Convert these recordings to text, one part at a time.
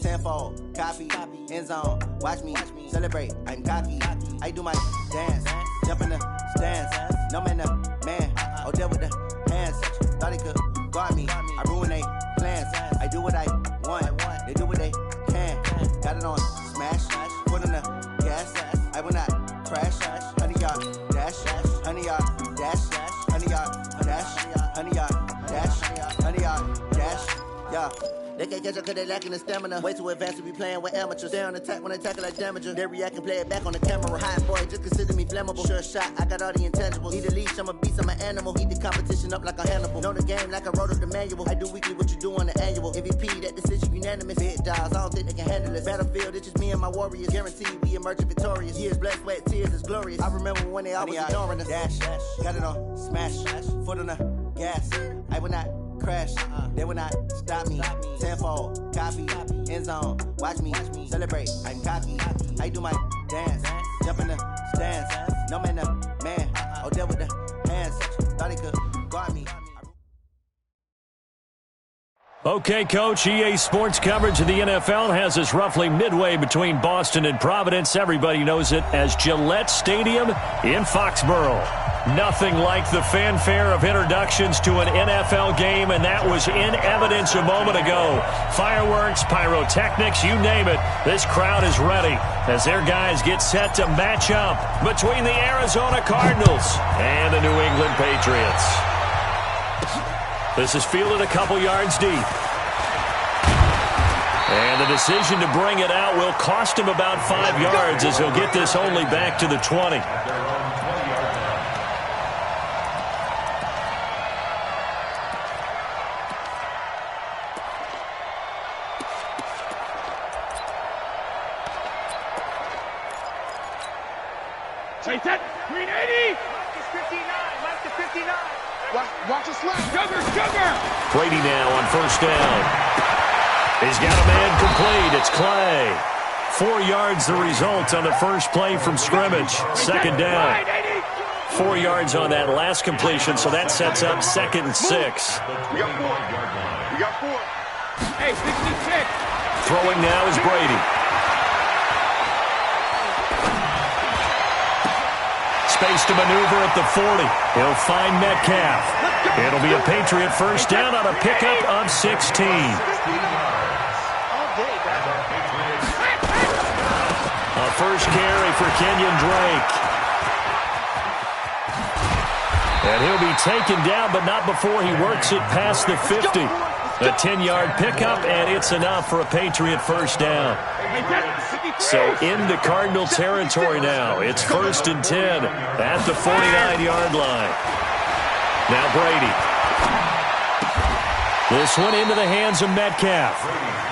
tenfold, copy, end zone, watch me celebrate, I'm cocky, I do my dance, jump in the stands, no man the man, oh there with the hands, thought he could guard me, I ruin they plans, I do what I want, they do what they can, got it on smash, foot on the gas, I will not crash, 100-yard dash, 100-yard dash, 100-yard dash, 100-yard dash, 100-yard dash, yeah. They can't catch up cause they lacking the stamina. Way too advanced to be playing with amateurs. They on attack when they tackle like damager. They react and play it back on the camera. High boy, just consider me flammable. Sure shot, I got all the intangibles. Need a leash, I'm a beast, I'm an animal. Eat the competition up like a Hannibal. Know the game like I wrote up the manual. I do weekly what you do on the annual. MVP, that decision unanimous. Big dogs, I don't think they can handle this. Battlefield, it's just me and my warriors. Guaranteed we emerge victorious. Years, blood, sweat, tears, is glorious. I remember when they always ignoring us. Dash, got it on smash, foot on the gas. I will not crash, they will not stop me. Tenfold, copy, end zone, watch me celebrate, I'm cocky, I do my dance, jump in the stands, no man the man, oh there with the hands, thought he could guard me. Okay, Coach, EA Sports coverage of the NFL has us roughly midway between Boston and Providence. Everybody knows it as Gillette Stadium in Foxborough. Nothing like the fanfare of introductions to an NFL game, and that was in evidence a moment ago. Fireworks, pyrotechnics, you name it. This crowd is ready as their guys get set to match up between the Arizona Cardinals and the New England Patriots. This is fielded a couple yards deep. And the decision to bring it out will cost him about 5 yards as he'll get this only back to the 20. Take that. Green 80. Mike is 59. Watch the slap. Sugar. Brady now on first down. He's got a man complete. It's Clay. 4 yards the result on the first play from scrimmage. Second down. 4 yards on that last completion, so that sets up 2nd and 6. We got four. Hey, 66. Throwing now is Brady. Space to maneuver at the 40. He'll find Metcalf. It'll be a Patriot first down on a pickup of 16. A first carry for Kenyon Drake. And he'll be taken down, but not before he works it past the 50. A 10-yard pickup, and it's enough for a Patriot first down. So into Cardinal territory now. It's 1st and 10 at the 49-yard line. Now Brady. This one into the hands of Metcalf.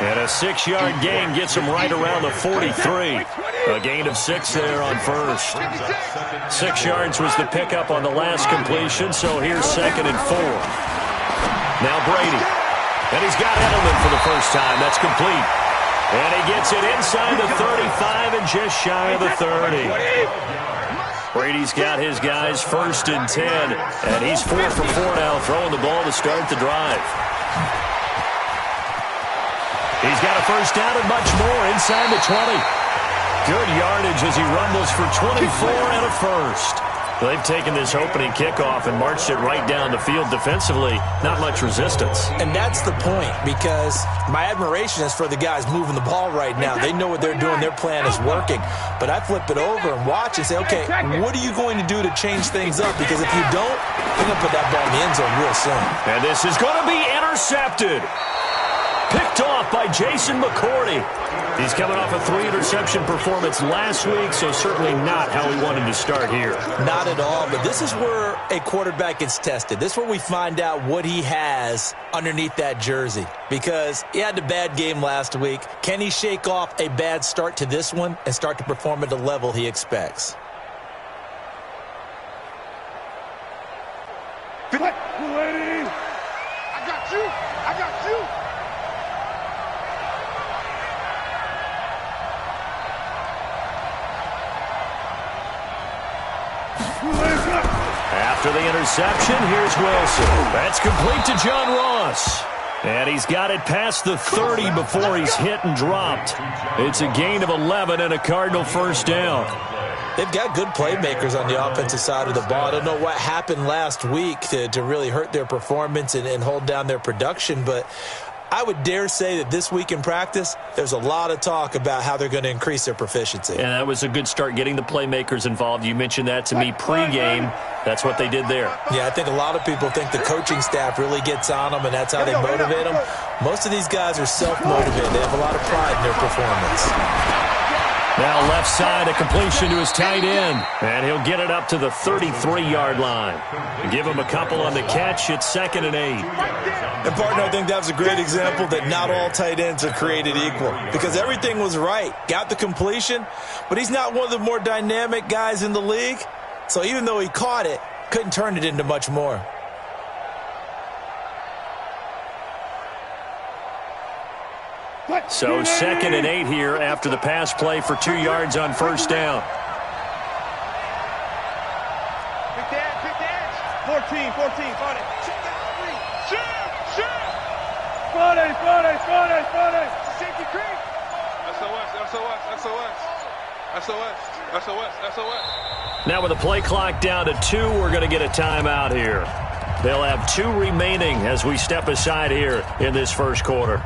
And a 6-yard gain gets him right around the 43. A gain of 6 there on first. 6 yards was the pickup on the last completion, so here's 2nd and 4. Now Brady. And he's got Edelman for the first time. That's complete. And he gets it inside the 35 and just shy of the 30. Brady's got his guys 1st and 10. And he's 4 for 4 now, throwing the ball to start the drive. He's got a first down and much more inside the 20. Good yardage as he rumbles for 24 and a first. They've taken this opening kickoff and marched it right down the field defensively. Not much resistance. And that's the point, because my admiration is for the guys moving the ball right now. They know what they're doing. Their plan is working. But I flip it over and watch and say, okay, what are you going to do to change things up? Because if you don't, you're going to put that ball in the end zone real soon. And this is going to be intercepted. Picked off by Jason McCourty. He's coming off a 3-interception performance last week, so certainly not how he wanted to start here. Not at all, but this is where a quarterback gets tested. This is where we find out what he has underneath that jersey, because he had a bad game last week. Can he shake off a bad start to this one and start to perform at the level he expects? I got you. After the interception, here's Wilson. That's complete to John Ross. And he's got it past the 30 before he's hit and dropped. It's a gain of 11 and a Cardinal first down. They've got good playmakers on the offensive side of the ball. I don't know what happened last week to really hurt their performance and hold down their production, but I would dare say that this week in practice, there's a lot of talk about how they're going to increase their proficiency. And that was a good start, getting the playmakers involved. You mentioned that to me pregame. That's what they did there. Yeah, I think a lot of people think the coaching staff really gets on them, and that's how they motivate them. Most of these guys are self-motivated. They have a lot of pride in their performance. Now left side, a completion to his tight end. And he'll get it up to the 33-yard line. Give him a couple on the catch. It's 2nd and 8. And, partner, I think that was a great example that not all tight ends are created equal. Because everything was right. Got the completion, but he's not one of the more dynamic guys in the league. So even though he caught it, couldn't turn it into much more. So 2nd and 8 here after the pass play for 2 yards on first down. Big dance. 14, 40. Shoot. 40. Safety creep. SOS. Now with the play clock down to 2, we're going to get a timeout here. They'll have 2 remaining as we step aside here in this first quarter.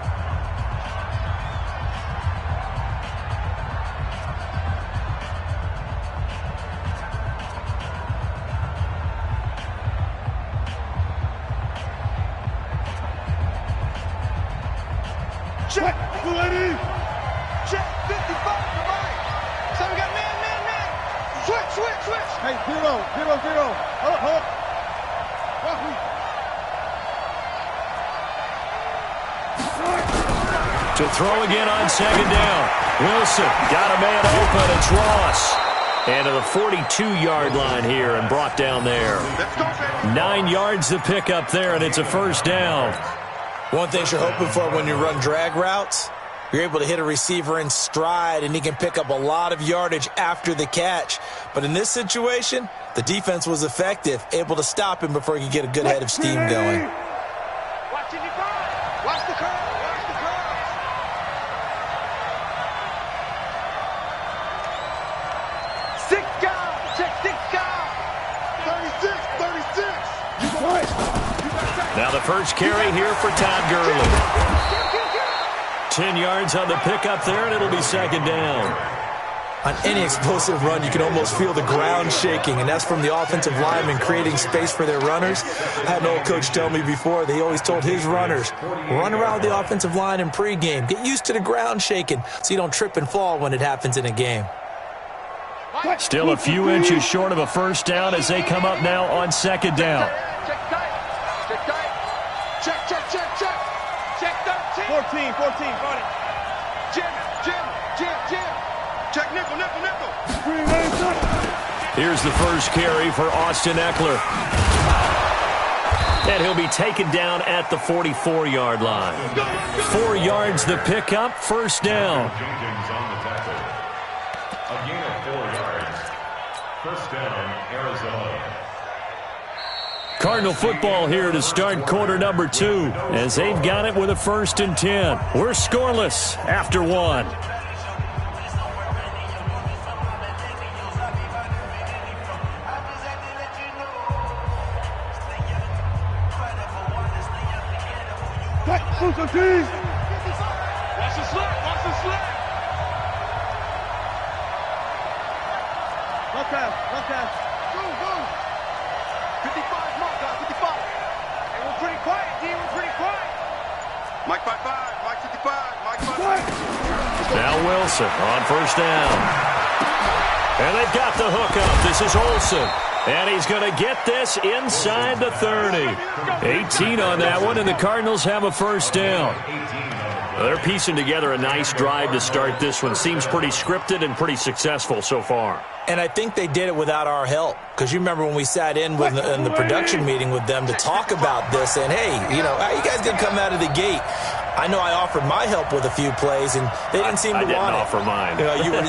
Check, ready. Check, 55 to the right. So we got man. Switch. Hey, 0. Hold. To throw again on 2nd down. Wilson got a man open. It's Ross. And to the 42-yard line here and brought down there. 9 yards to pick up there, and it's a first down. One thing you're hoping for when you run drag routes, you're able to hit a receiver in stride, and he can pick up a lot of yardage after the catch. But in this situation, the defense was effective, able to stop him before he could get a good head of steam going. Watch the curve. Six guys. Check 6 guys. 36. Now the first carry here for Todd Gurley. 10 yards on the pickup there, and it'll be 2nd down. On any explosive run, you can almost feel the ground shaking, and that's from the offensive linemen creating space for their runners. I had an old coach tell me before, they always told his runners, run around the offensive line in pregame. Get used to the ground shaking so you don't trip and fall when it happens in a game. Still a few inches short of a first down as they come up now on 2nd down. Check 13. 14. Jim. Check nickel. Here's the first carry for Austin Eckler. And he'll be taken down at the 44-yard line. 4 yards the pickup, first down. A gain of 4 yards. First down, Arizona. Cardinal football here to start quarter number 2 as they've got it with a 1st and 10. We're scoreless after 1. Watch the slip. One pass. Go. 55, mark, 55. Hey, we're pretty quiet, D. Mike 55, Mike 55, Mike 55. Now Wilson on first down. And they've got the hookup. This is Olsen. And he's going to get this inside the 30. 18 on that one, and the Cardinals have a first down. They're piecing together a nice drive to start this one. Seems pretty scripted and pretty successful so far. And I think they did it without our help. Because you remember when we sat in the production meeting with them to talk about this, and hey, how you guys going to come out of the gate? I know I offered my help with a few plays, and they didn't seem to want it. I didn't offer mine.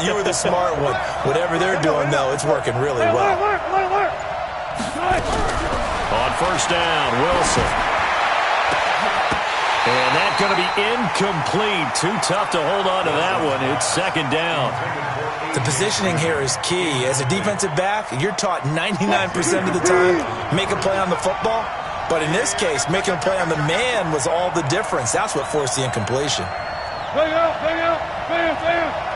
You were the smart one. Whatever they're doing, though, it's working really well. On first down, Wilson. And that's going to be incomplete. Too tough to hold on to that one. It's second down. The positioning here is key. As a defensive back, you're taught 99% of the time, make a play on the football. But in this case, making a play on the man was all the difference. That's what forced the incompletion. Bang out, bang out, bang, bang.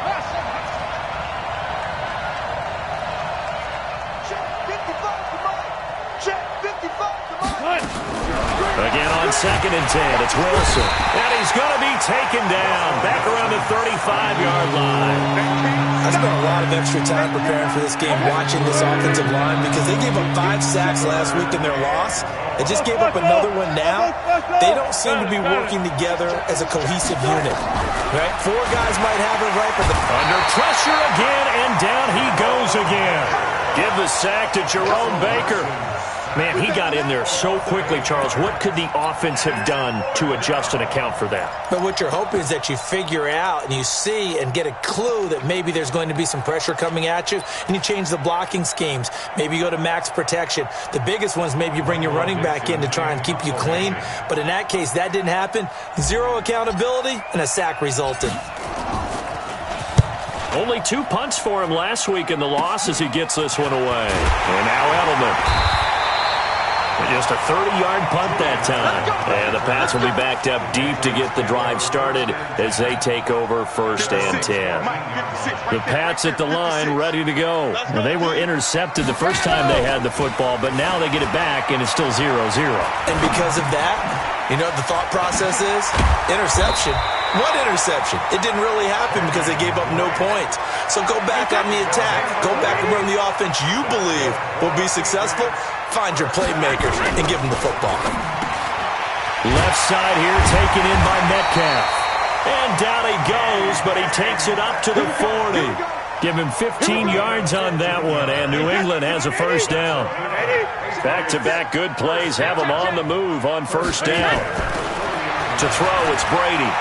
Again on second and 10, it's Wilson. And he's going to be taken down back around the 35-yard line. I spent a lot of extra time preparing for this game, watching this offensive line, because they gave up 5 sacks last week in their loss. They just gave up another one now. They don't seem to be working together as a cohesive unit. Right? 4 guys might have it right, but under pressure again, and down he goes again. Give the sack to Jerome Baker. Man, he got in there so quickly, Charles. What could the offense have done to adjust and account for that? But what you're hoping is that you figure out and you see and get a clue that maybe there's going to be some pressure coming at you, and you change the blocking schemes. Maybe you go to max protection. The biggest ones, maybe you bring your running back in to try and keep you clean. But in that case, that didn't happen. 0 accountability, and a sack resulted. Only 2 punts for him last week in the loss as he gets this one away. And now Edelman. Just a 30-yard punt that time. And the Pats will be backed up deep to get the drive started as they take over first and 10. The Pats at the line ready to go. Well, they were intercepted the first time they had the football, but now they get it back, and it's still 0-0. And because of that, you know what the thought process is? Interception. What interception? It didn't really happen because they gave up no points. So go back on the attack. Go back and run the offense you believe will be successful. Find your playmakers and give them the football. Left side here taken in by Metcalf. And down he goes, but he takes it up to the 40. Give him 15 yards on that one, and New England has a first down. Back-to-back good plays have them on the move on first down. To throw, it's Brady.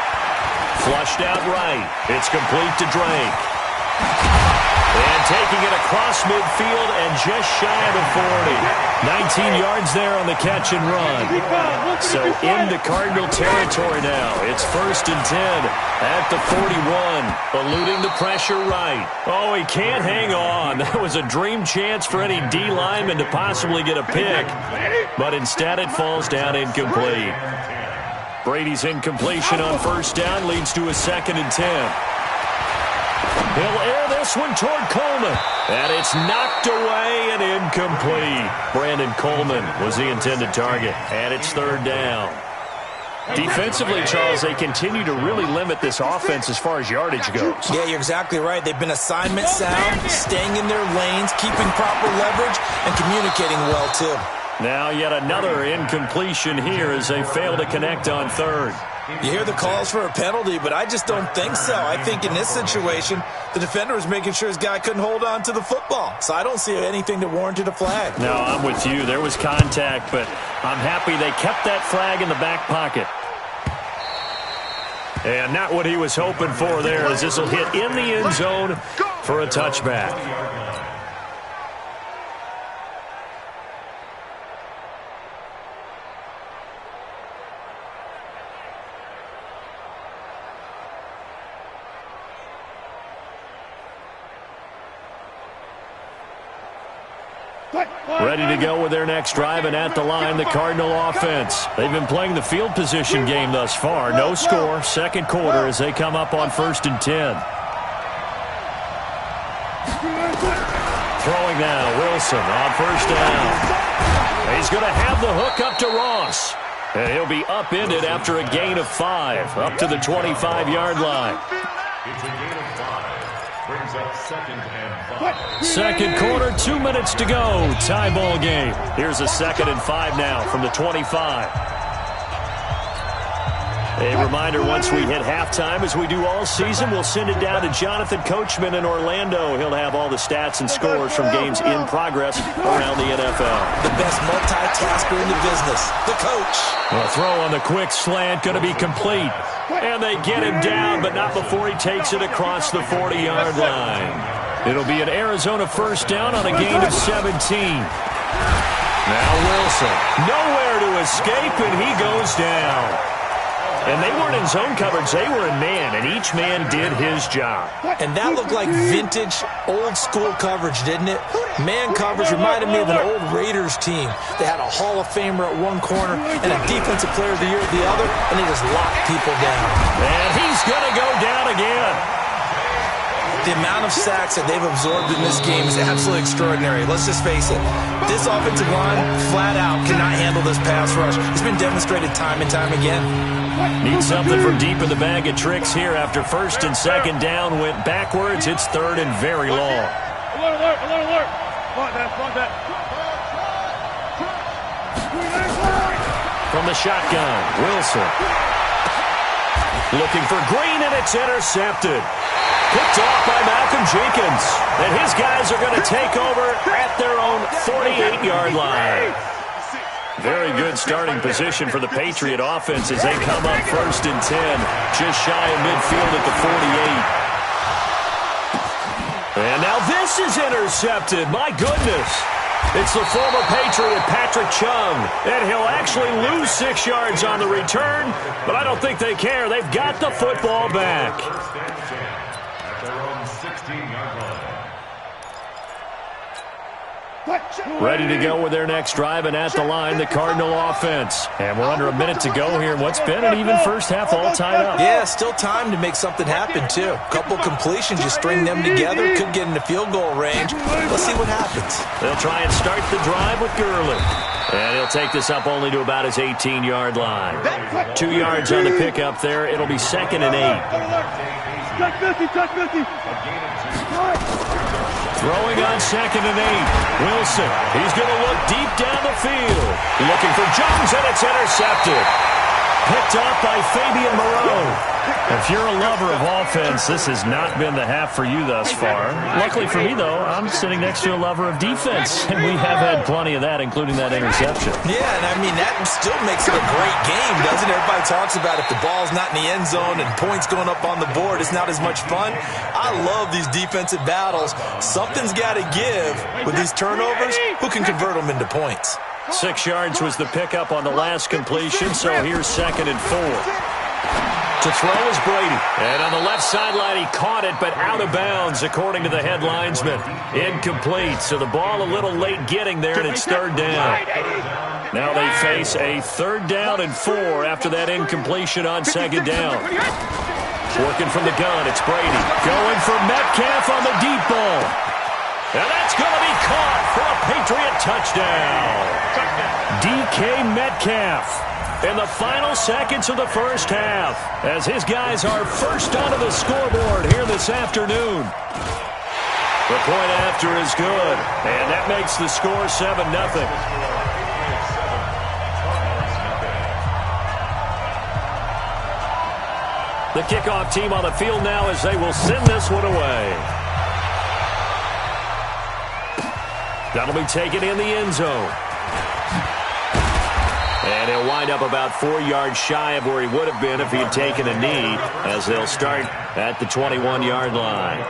Flushed out right. It's complete to Drake. And taking it across midfield and just shy of the 40. 19 yards there on the catch and run. So into Cardinal territory now. It's first and 10 at the 41. Eluding the pressure right. Oh, he can't hang on. That was a dream chance for any D lineman to possibly get a pick. But instead it falls down incomplete. Brady's incompletion on first down leads to a second and 10. He'll air this one toward Coleman. And it's knocked away and incomplete. Brandon Coleman was the intended target. And it's third down. Defensively, Charles, they continue to really limit this offense as far as yardage goes. Yeah, you're exactly right. They've been assignment sound, staying in their lanes, keeping proper leverage, and communicating well, too. Now yet another incompletion here as they fail to connect on third. You hear the calls for a penalty, but I just don't think so. I think in this situation, the defender was making sure his guy couldn't hold on to the football. So I don't see anything that warranted a flag. No, I'm with you. There was contact, but I'm happy they kept that flag in the back pocket. And not what he was hoping for there, as this will hit in the end zone for a touchback. Ready to go with their next drive, and at the line, the Cardinal offense. They've been playing the field position game thus far. No score, second quarter as they come up on first and 10. Throwing now, Wilson on first down. He's going to have the hook up to Ross. And he'll be upended after a gain of 5, up to the 25-yard line. It's a gain of 5. Brings up second and 5. Second quarter, 2 minutes to go. Tie ball game. Here's a second and 5 now from the 25. A reminder, once we hit halftime, as we do all season, we'll send it down to Jonathan Coachman in Orlando. He'll have all the stats and scores from games in progress around the NFL. The best multitasker in the business, the coach. A throw on the quick slant, going to be complete. And they get him down, but not before he takes it across the 40-yard line. It'll be an Arizona first down on a gain of 17. Now Wilson, nowhere to escape, and he goes down. And they weren't in zone coverage. They were in man, and each man did his job. And that looked like vintage, old-school coverage, didn't it? Man coverage reminded me of an old Raiders team. They had a Hall of Famer at one corner and a Defensive Player of the Year at the other, and they just locked people down. And he's going to go down again. The amount of sacks that they've absorbed in this game is absolutely extraordinary. Let's just face it. This offensive line, flat out, cannot handle this pass rush. It's been demonstrated time and time again. Need something from deep in the bag of tricks here after first and second down went backwards. It's third and very long. Alert, alert, alert. Come on, that. From the shotgun, Wilson. Looking for Green, and it's intercepted. Picked off by Malcolm Jenkins. And his guys are going to take over at their own 48-yard line. Very good starting position for the Patriot offense as they come up first and 10. Just shy of midfield at the 48. And now this is intercepted. My goodness. It's the former Patriot, Patrick Chung. And he'll actually lose 6 yards on the return, but I don't think they care. They've got the football back. At their own 16-yard line. Ready to go with their next drive, and at the line, the Cardinal offense. And we're under a minute to go here in what's been an even first half, all tied up. Yeah, still time to make something happen, too. A couple completions, you string them together, could get into field goal range. Let's see what happens. They'll try and start the drive with Gurley. And he'll take this up only to about his 18-yard line. 2 yards on the pickup there. It'll be second and 8. Touch 50. Throwing on second and 8. Wilson. He's going to look deep down the field. Looking for Jones, and it's intercepted. Picked off by Fabian Moreau. If you're a lover of offense, this has not been the half for you thus far. Luckily for me, though, I'm sitting next to a lover of defense, and we have had plenty of that, including that interception. Yeah, and I mean, that still makes it a great game, doesn't it? Everybody talks about if the ball's not in the end zone and points going up on the board, it's not as much fun. I love these defensive battles. Something's got to give with these turnovers. Who can convert them into points? 6 yards was the pickup on the last completion, so here's second and 4. To throw is Brady. And on the left sideline, he caught it, but out of bounds, according to the head linesman. Incomplete, so the ball a little late getting there, and it's third down. Now they face a third down and 4 after that incompletion on second down. Working from the gun, it's Brady. Going for Metcalf on the deep ball. And that's going to be caught for a Patriot touchdown. DK Metcalf in the final seconds of the first half as his guys are first onto the scoreboard here this afternoon. The point after is good, and that makes the score 7-0. The kickoff team on the field now as they will send this one away. That'll be taken in the end zone. And he'll wind up about 4 yards shy of where he would have been if he had taken a knee, as they'll start at the 21-yard line.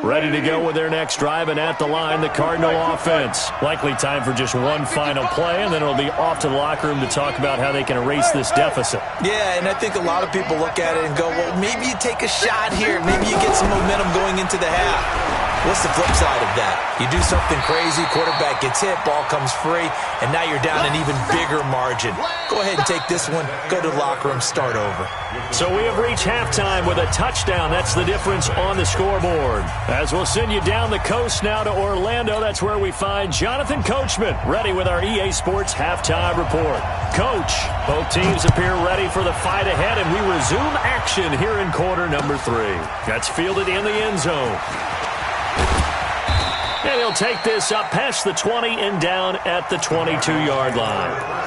Ready to go with their next drive, and at the line, the Cardinal offense. Likely time for just one final play, and then it'll be off to the locker room to talk about how they can erase this deficit. Yeah, and I think a lot of people look at it and go, well, maybe you take a shot here. Maybe you get some momentum going into the half. What's the flip side of that? You do something crazy, quarterback gets hit, ball comes free, and now you're down an even bigger margin. Go ahead and take this one, go to the locker room, start over. So we have reached halftime with a touchdown. That's the difference on the scoreboard. As we'll send you down the coast now to Orlando, that's where we find Jonathan Coachman, ready with our EA Sports Halftime Report. Coach, both teams appear ready for the fight ahead, and we resume action here in quarter number 3. That's fielded in the end zone. And he'll take this up past the 20 and down at the 22-yard line.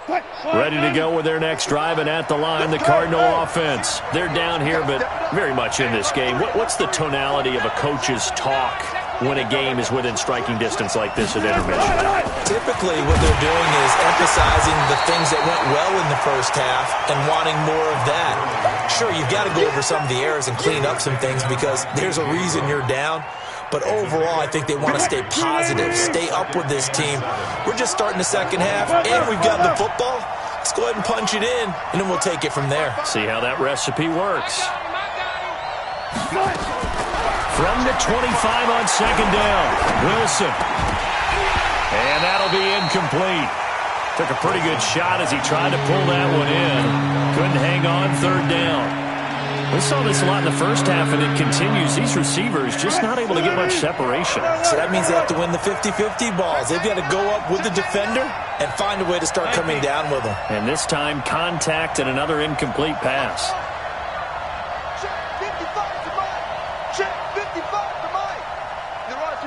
Ready to go with their next drive, and at the line, the Cardinal offense. They're down here, but very much in this game. What's the tonality of a coach's talk when a game is within striking distance like this at intermission? Typically, what they're doing is emphasizing the things that went well in the first half and wanting more of that. Sure, you've got to go over some of the errors and clean up some things because there's a reason you're down. But overall, I think they want to stay positive, stay up with this team. We're just starting the second half, and we've got the football. Let's go ahead and punch it in, and then we'll take it from there. See how that recipe works. From the 25 on second down, Wilson. And that'll be incomplete. Took a pretty good shot as he tried to pull that one in. Couldn't hang on third down. We saw this a lot in the first half, and it continues. These receivers just not able to get much separation. So that means they have to win the 50-50 balls. They've got to go up with the defender and find a way to start coming down with them. And this time, contact and another incomplete pass. Check 55 to Mike. Check 55 to Mike. You're right.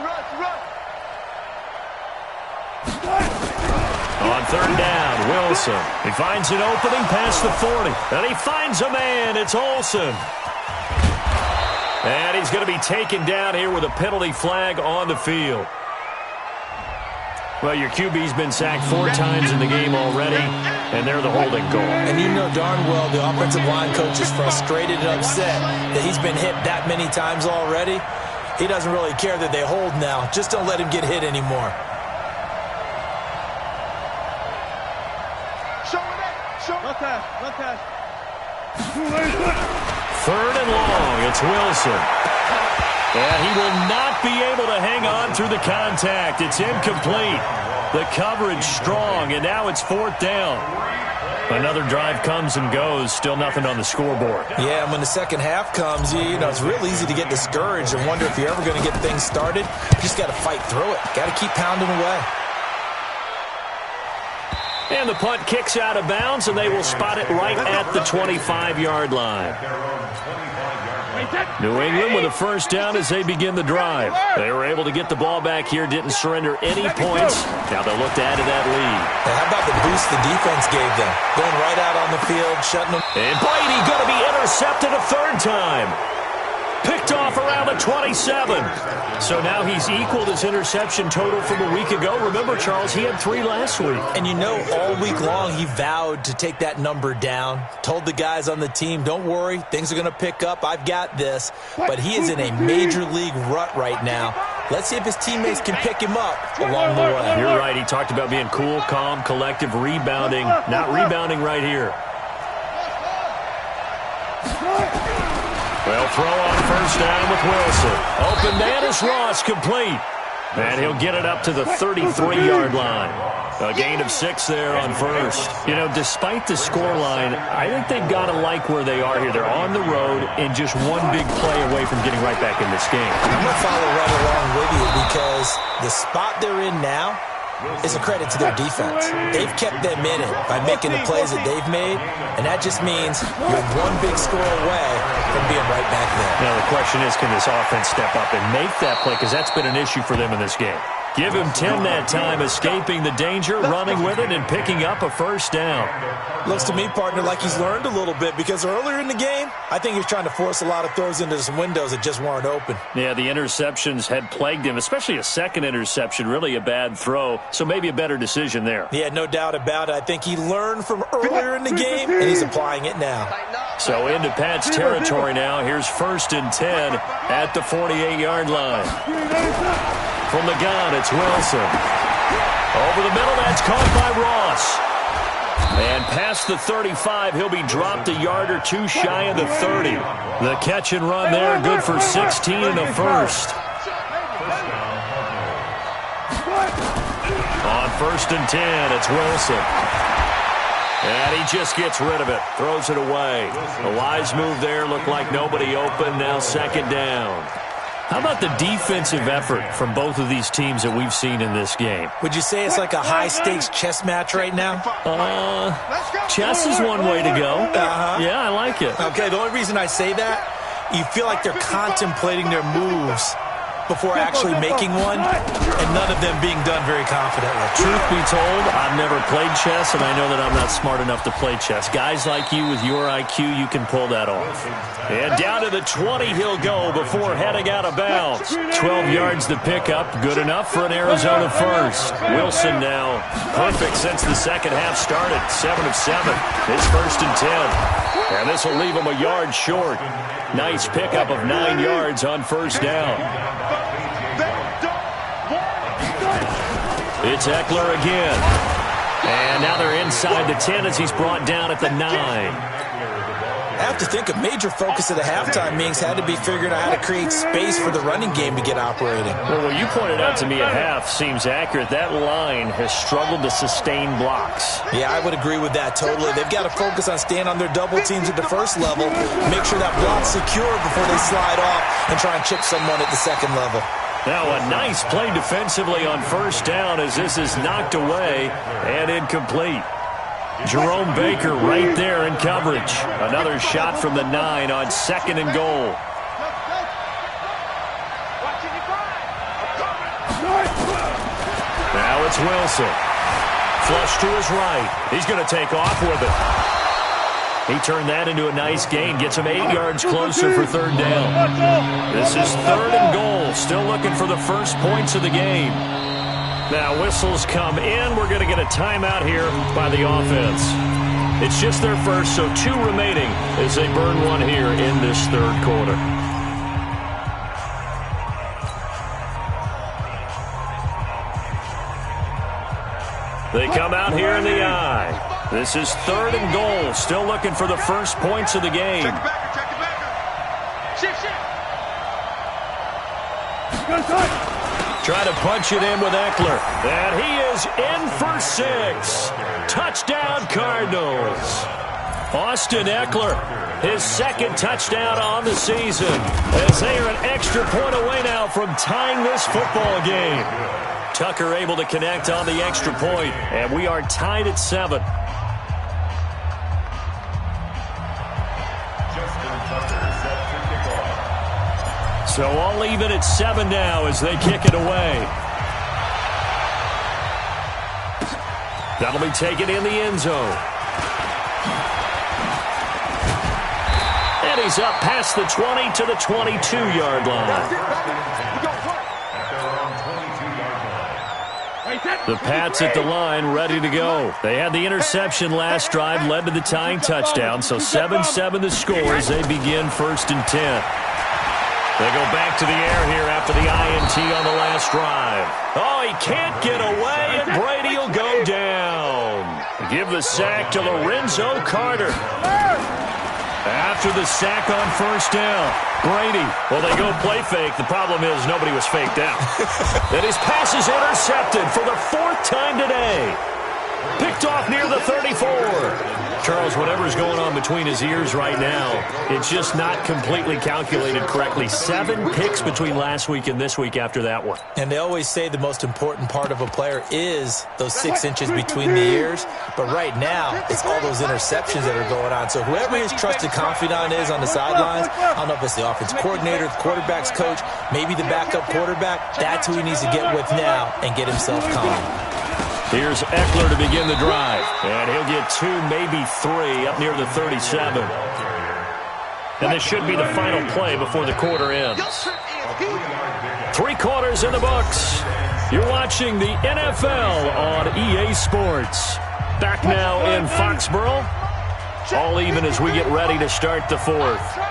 On third down, Wilson. He finds an opening past the 40. And he finds a man. It's Olsen. And he's going to be taken down here with a penalty flag on the field. Well, your QB's been sacked 4 times in the game already, and they're the holding goal. And you know darn well the offensive line coach is frustrated and upset that he's been hit that many times already. He doesn't really care that they hold now. Just don't let him get hit anymore. Third and long, it's Wilson. And he will not be able to hang on through the contact. It's incomplete. The coverage strong, and now it's fourth down. Another drive comes and goes, still nothing on the scoreboard. Yeah, and when the second half comes, you know, it's real easy to get discouraged and wonder if you're ever going to get things started. You just got to fight through it. Got to keep pounding away. And the punt kicks out of bounds, and they will spot it right at the 25-yard line. New England with a first down as they begin the drive. They were able to get the ball back here, didn't surrender any points. Now they'll look to add to that lead. Now how about the boost the defense gave them? Going right out on the field, shutting them. And Brady going to be intercepted a third time. Picked off around the 27. So now he's equaled his interception total from a week ago. Remember, Charles, he had 3 last week. And you know, all week long he vowed to take that number down. Told the guys on the team, don't worry, things are going to pick up. I've got this. But he is in a major league rut right now. Let's see if his teammates can pick him up along the way. You're right. He talked about being cool, calm, collective, rebounding. Not rebounding right here. Well, throw on first down with Wilson. Open man is Ross, complete. And he'll get it up to the 33-yard line. A gain of 6 there on first. You know, despite the scoreline, I think they've got to like where they are here. They're on the road and just one big play away from getting right back in this game. I'm going to follow right along with you because the spot they're in now is a credit to their defense. They've kept them in it by making the plays that they've made, and that just means you're one big score away from being right back there. Now the question is, can this offense step up and make that play? Because that's been an issue for them in this game. Give him 10 that time, escaping the danger, running with it, and picking up a first down. Looks to me, partner, like he's learned a little bit because earlier in the game, I think he was trying to force a lot of throws into some windows that just weren't open. Yeah, the interceptions had plagued him, especially a second interception, really a bad throw, so maybe a better decision there. Yeah, no doubt about it. I think he learned from earlier in the game, and he's applying it now. So into Pat's territory now. Here's 1st and 10 at the 48-yard line. From the gun, it's Wilson. Over the middle, that's caught by Ross. And past the 35, he'll be dropped a yard or 2 shy of the 30. The catch and run there, good for 16 and a first. On 1st and 10, it's Wilson. And he just gets rid of it, throws it away. A wise move there, looked like nobody open, now 2nd down. How about the defensive effort from both of these teams that we've seen in this game? Would you say it's like a high-stakes chess match right now? Chess is one way to go. Yeah, I like it. Okay, the only reason I say that, you feel like they're contemplating their moves before actually making one, and none of them being done very confidently. Truth be told, I've never played chess, and I know that I'm not smart enough to play chess. Guys like you with your IQ, you can pull that off. And down to the 20 he'll go before heading out of bounds. 12 yards to pick up, good enough for an Arizona first. Wilson now perfect since the second half started, 7 of 7. His first and 10. And this will leave him a yard short. Nice pickup of 9 yards on first down. It's Eckler again. And now they're inside the 10 as he's brought down at the 9. I have to think a major focus of the halftime meetings had to be figuring out how to create space for the running game to get operating. Well, what you pointed out to me at half seems accurate. That line has struggled to sustain blocks. Yeah, I would agree with that totally. They've got to focus on staying on their double teams at the first level, make sure that block's secure before they slide off and try and chip someone at the second level. Now a nice play defensively on first down as this is knocked away and incomplete. Jerome Baker right there in coverage. Another shot from the 9 on second and goal. Now it's Wilson. Flush to his right. He's going to take off with it. He turned that into a nice gain. Gets him 8 yards closer for third down. This is third and goal. Still looking for the first points of the game. Now whistles come in. We're going to get a timeout here by the offense. It's just their first, so 2 remaining as they burn one here in this third quarter. They come out here in the eye. This is third and goal. Still looking for the first points of the game. Check the backer. Shift. Try to punch it in with Eckler. And he is in for 6. Touchdown, Cardinals. Austin Eckler, his second touchdown on the season, as they are an extra point away now from tying this football game. Tucker able to connect on the extra point, and we are tied at 7. So all even at 7 now as they kick it away. That'll be taken in the end zone. And he's up past the 20 to the 22-yard line. The Pats at the line, ready to go. They had the interception last drive, led to the tying touchdown, so 7-7 the score as they begin first and 10. They go back to the air here after the INT on the last drive. Oh, he can't get away, and Brady will go down. Give the sack to Lorenzo Carter. After the sack on first down, Brady. Well, they go play fake. The problem is nobody was faked out. And his pass is intercepted for the 4th time today. Picked off near the 34. Charles, whatever's going on between his ears right now, it's just not completely calculated correctly. 7 picks between last week and this week after that one. And they always say the most important part of a player is those 6 inches between the ears. But right now, it's all those interceptions that are going on. So whoever his trusted confidant is on the sidelines, I don't know if it's the offensive coordinator, the quarterback's coach, maybe the backup quarterback, that's who he needs to get with now and get himself calm. Here's Eckler to begin the drive. And he'll get 2, maybe 3 up near the 37. And this should be the final play before the quarter ends. 3 quarters in the books. You're watching the NFL on EA Sports. Back now in Foxborough. All even as we get ready to start the 4th.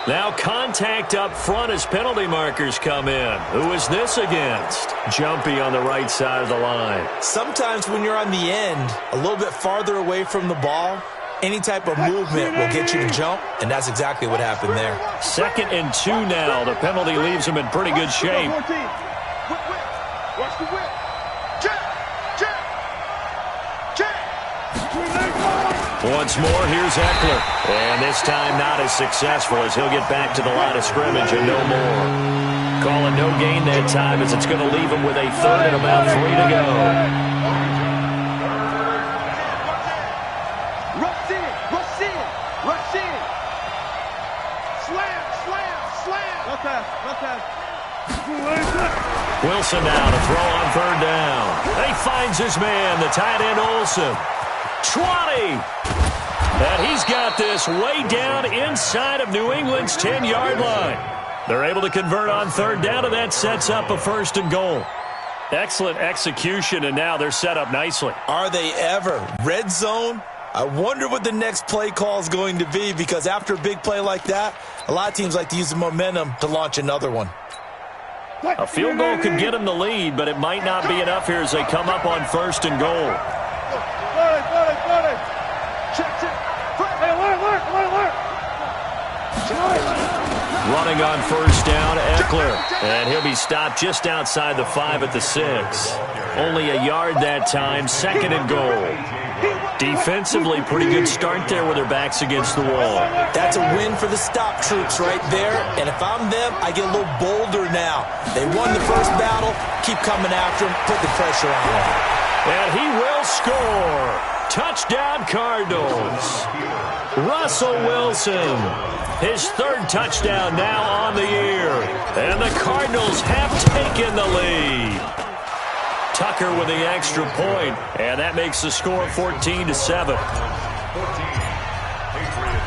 Now contact up front as penalty markers come in. Who is this against? Jumpy on the right side of the line. Sometimes when you're on the end, a little bit farther away from the ball, any type of movement will get you to jump, and that's exactly what happened there. 2nd and 2 now. The penalty leaves him in pretty good shape. Watch the whip. Check. Once more, here's Eckler. And this time not as successful as he'll get back to the line of scrimmage and no more. Calling no gain that time as it's going to leave him with a 3rd and about 3 to go. Rush in. Slam. Wilson now to throw on third down. He finds his man, the tight end Olsen. 20. And he's got this way down inside of New England's 10-yard line. They're able to convert on third down, and that sets up a 1st and goal. Excellent execution, and now they're set up nicely. Are they ever? Red zone? I wonder what the next play call is going to be, because after a big play like that, a lot of teams like to use the momentum to launch another one. A field goal could get them the lead, but it might not be enough here as they come up on 1st and goal. Running on 1st down, Eckler. And he'll be stopped just outside the 5 at the 6. Only a yard that time, 2nd and goal. Defensively, pretty good start there with their backs against the wall. That's a win for the stop troops right there. And if I'm them, I get a little bolder now. They won the first battle. Keep coming after them. Put the pressure on them. And he will score. Touchdown, Cardinals. Russell Wilson. His 3rd touchdown now on the year. And the Cardinals have taken the lead. Tucker with the extra point, and that makes the score 14-7.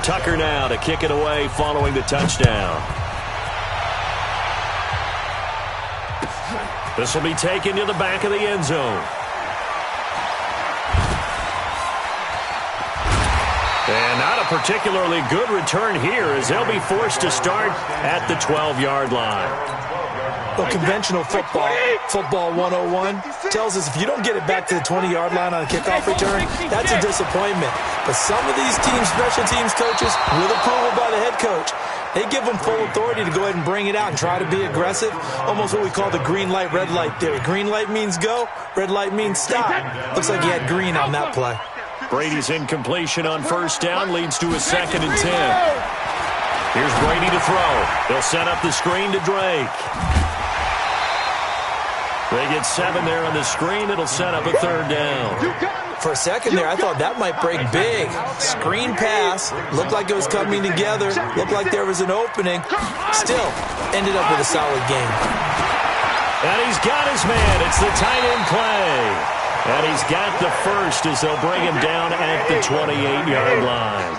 Tucker now to kick it away following the touchdown. This will be taken to the back of the end zone. And not a particularly good return here as they'll be forced to start at the 12-yard line. Well, conventional football 101, tells us if you don't get it back to the 20-yard line on a kickoff return, that's a disappointment. But some of these teams, special teams coaches, with approval by the head coach, they give them full authority to go ahead and bring it out and try to be aggressive, almost what we call the green light, red light theory. Green light means go, red light means stop. Looks like he had green on that play. Brady's incompletion on 1st down leads to a 2nd and 10. Here's Brady to throw. They'll set up the screen to Drake. They get 7 there on the screen. It'll set up a 3rd down. For a second there, I thought that might break big. Screen pass. Looked like it was coming together. Looked like there was an opening. Still, ended up with a solid game. And he's got his man. It's the tight end play. And he's got the 1st as they'll bring him down at the 28-yard line.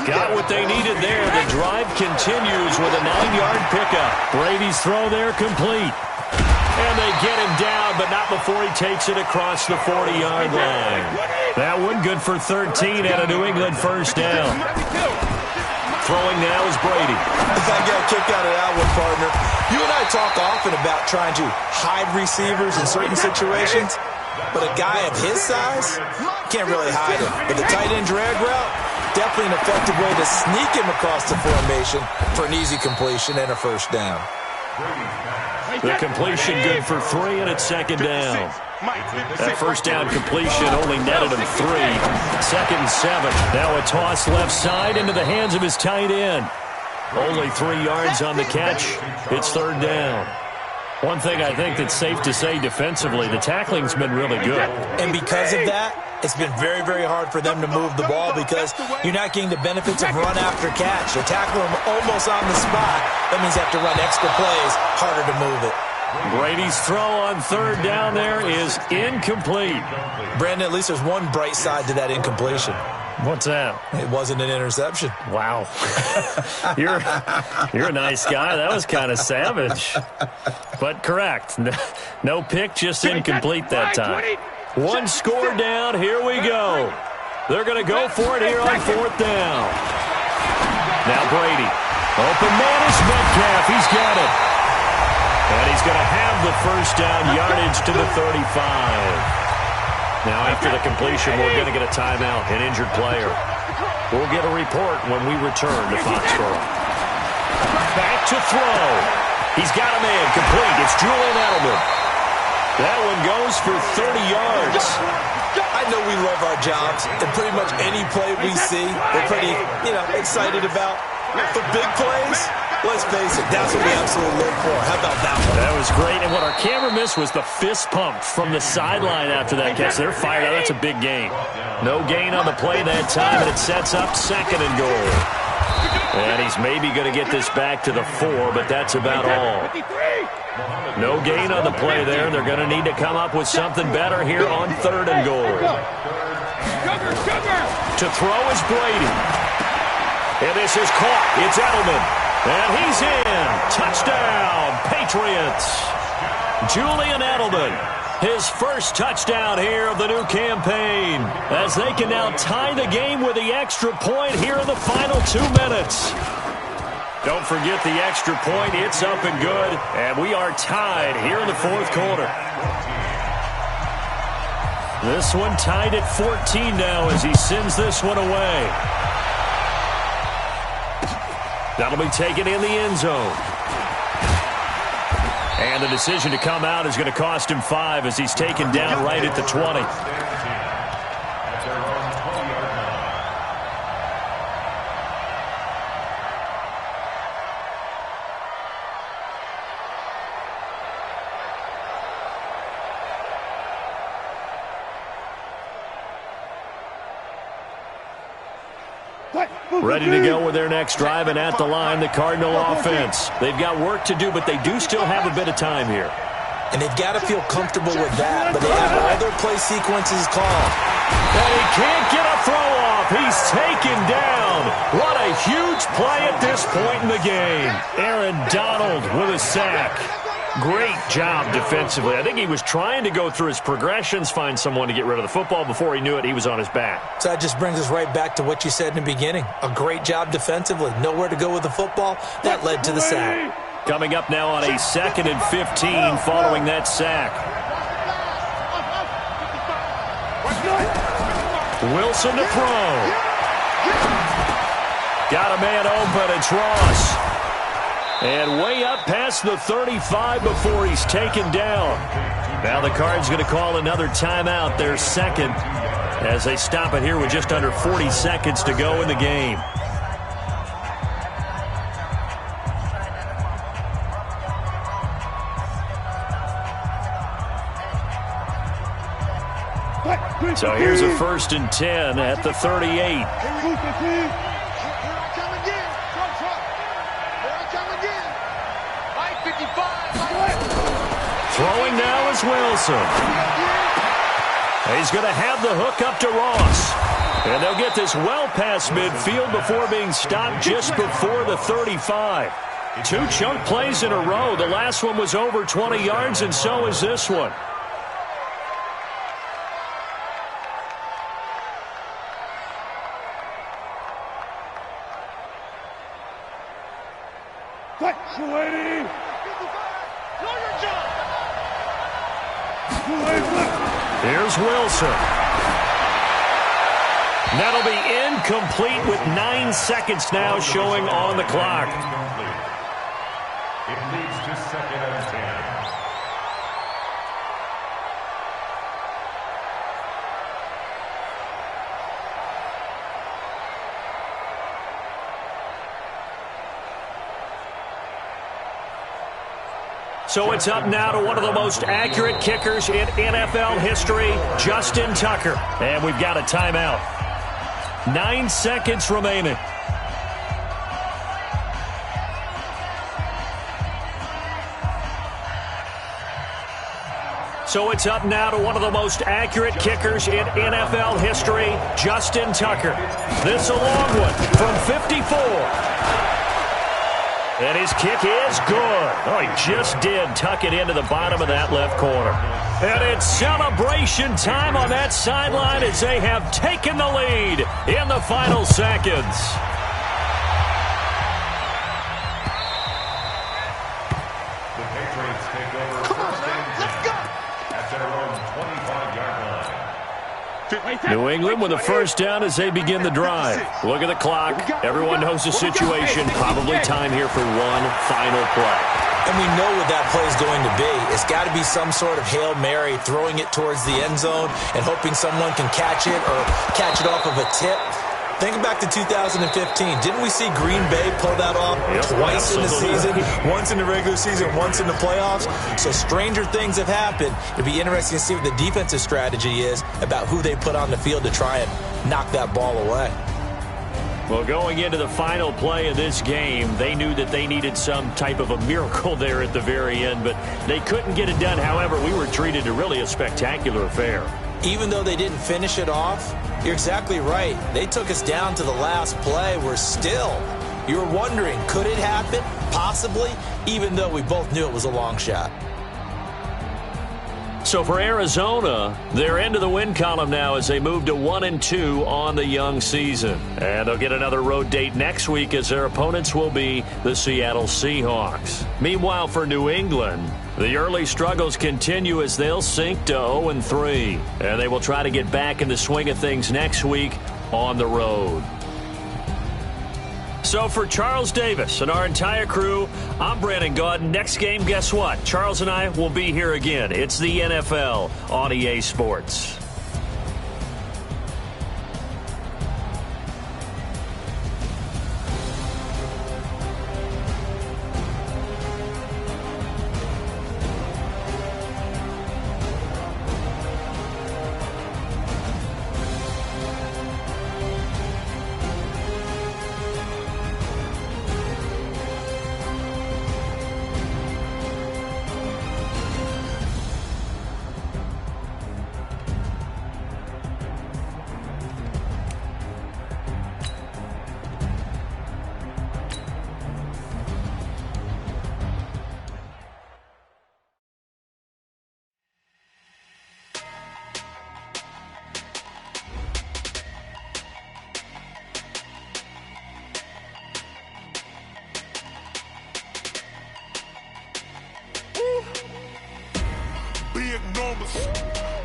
Got what they needed there. The drive continues with a 9-yard pickup. Brady's throw there complete. And they get him down, but not before he takes it across the 40-yard line. That one good for 13 and a New England 1st down. Throwing now is Brady. I got a kick out of that one, partner. You and I talk often about trying to hide receivers in certain situations, but a guy of his size can't really hide him. But the tight end drag route, definitely an effective way to sneak him across the formation for an easy completion and a 1st down. The completion good for 3, and it's 2nd down. That 1st down completion only netted him 3. 2nd and 7. Now a toss left side into the hands of his tight end. Only 3 yards on the catch. It's 3rd down. One thing I think that's safe to say defensively, the tackling's been really good. And because of that, it's been very, very hard for them to move the ball because you're not getting the benefits of run after catch. They're tackling them almost on the spot. That means they have to run extra plays, harder to move it. Brady's throw on 3rd down there is incomplete. Brandon, at least there's one bright side to that incompletion. What's that? It wasn't an interception. Wow. You're a nice guy. That was kind of savage. But correct. No pick, just incomplete that time. 1 score down. Here we go. They're going to go for it here on 4th down. Now Brady. Open man is Metcalf. He's got it. And he's going to have the 1st down yardage to the 35. Now, after the completion, we're going to get a timeout, an injured player. We'll get a report when we return to Foxborough. Back to throw. He's got a man complete. It's Julian Edelman. That one goes for 30 yards. I know we love our jobs, and pretty much any play we see, we're pretty, excited about. For big plays, let's face it, that's what we absolutely live for. How about that one? That was great, and what our camera missed was the fist pump from the sideline after that catch. They're fired out. That's a big gain. No gain on the play that time, and it sets up 2nd and goal. And he's is maybe going to get this back to the 4, but that's about all. No gain on the play there. They're going to need to come up with something better here on 3rd and goal. To throw is Brady. And this is caught. It's Edelman. And he's in. Touchdown, Patriots. Julian Edelman. His first touchdown here of the new campaign, as they can now tie the game with the extra point here in the final 2 minutes. Don't forget the extra point. It's up and good, and we are tied here in the 4th quarter. This one tied at 14 now as he sends this one away. That'll be taken in the end zone. And the decision to come out is going to cost him 5 as he's taken down right at the 20. Ready to go with their next drive, and at the line, the Cardinal offense. They've got work to do, but they do still have a bit of time here. And they've got to feel comfortable with that, but they have all their play sequences called. And he can't get a throw off. He's taken down. What a huge play at this point in the game. Aaron Donald with a sack. Great job defensively. I think he was trying to go through his progressions, find someone to get rid of the football. Before he knew it, he was on his back. So that just brings us right back to what you said in the beginning. A great job defensively. Nowhere to go with the football. That led to the sack. Coming up now on a 2nd and 15 following that sack. Wilson to throw. Got a man open. It's Ross. And way up past the 35 before he's taken down. Now the Cards going to call another timeout, their 2nd, as they stop it here with just under 40 seconds to go in the game. So here's a 1st and 10 at the 38. Throwing now is Wilson. He's going to have the hook up to Ross. And they'll get this well past midfield before being stopped just before the 35. 2 chunk plays in a row. The last one was over 20 yards, and so is this one. Here's Wilson. That'll be incomplete with 9 seconds now showing on the clock. It leads to 2nd and 10. So it's up now to one of the most accurate kickers in NFL history, Justin Tucker. And we've got a timeout. 9 seconds remaining. So it's up now to one of the most accurate kickers in NFL history, Justin Tucker. This a long one from 54. And his kick is good. Oh, he just did tuck it into the bottom of that left corner. And it's celebration time on that sideline as they have taken the lead in the final seconds. The Patriots take over. Come on, let's go! At their own 25-yard line. New England with a first down as they begin the drive. Look at the clock. Everyone knows the situation. Probably time here for one final play. And we know what that play is going to be. It's got to be some sort of Hail Mary, throwing it towards the end zone and hoping someone can catch it or catch it off of a tip. Think back to 2015. Didn't we see Green Bay pull that off twice in the season? Once in the regular season, once in the playoffs. So stranger things have happened. It'll be interesting to see what the defensive strategy is about who they put on the field to try and knock that ball away. Well, going into the final play of this game, they knew that they needed some type of a miracle there at the very end, but they couldn't get it done. However, we were treated to really a spectacular affair. Even though they didn't finish it off, you're exactly right. They took us down to the last play. We're still, you were wondering, could it happen? Possibly, even though we both knew it was a long shot. So for Arizona, they're into the win column now as they move to 1-2 on the young season. And they'll get another road date next week as their opponents will be the Seattle Seahawks. Meanwhile, for New England, the early struggles continue as they'll sink to 0-3. And they will try to get back in the swing of things next week on the road. So for Charles Davis and our entire crew, I'm Brandon Gaudin. Next game, guess what? Charles and I will be here again. It's the NFL on EA Sports.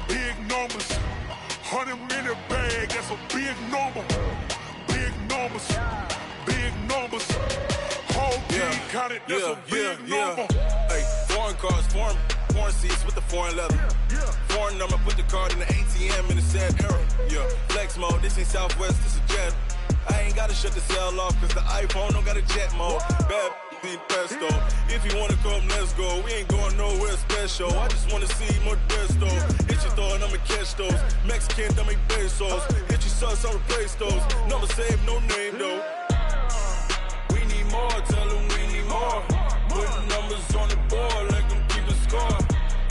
Big numbers, 100-minute bag, that's a big number. Big numbers, whole team counted, that's a big number. Hey, foreign cars, foreign seats with the foreign leather. Foreign number, put the card in the ATM in the sad era. Yeah, flex mode, this ain't Southwest, this is jet. I ain't gotta shut the cell off, cause the iPhone don't got a jet mode. Bad need pesto. If you wanna come, let's go. We ain't going nowhere special. I just wanna see more desto. Hit your throw and I'ma catch those. Mexican, I make pesos. Hit your sauce, I'll replace those. Number save, no name though. We need more, tell them we need more. Putting numbers on the board, let them keep the score.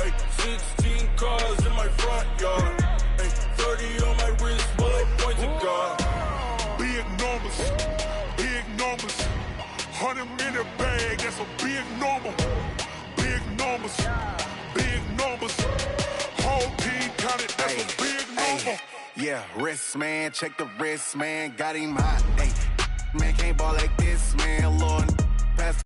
Hey, 16 cars in my front yard. Hey, 30 on my wrist, bullet points of God. Big numbers, 100-minute bag, that's a big number. Big numbers, whole team counted, that's a big number. Yeah, wrist man, check the wrist man, got him hot. Man can't ball like this, man. Lord, pass.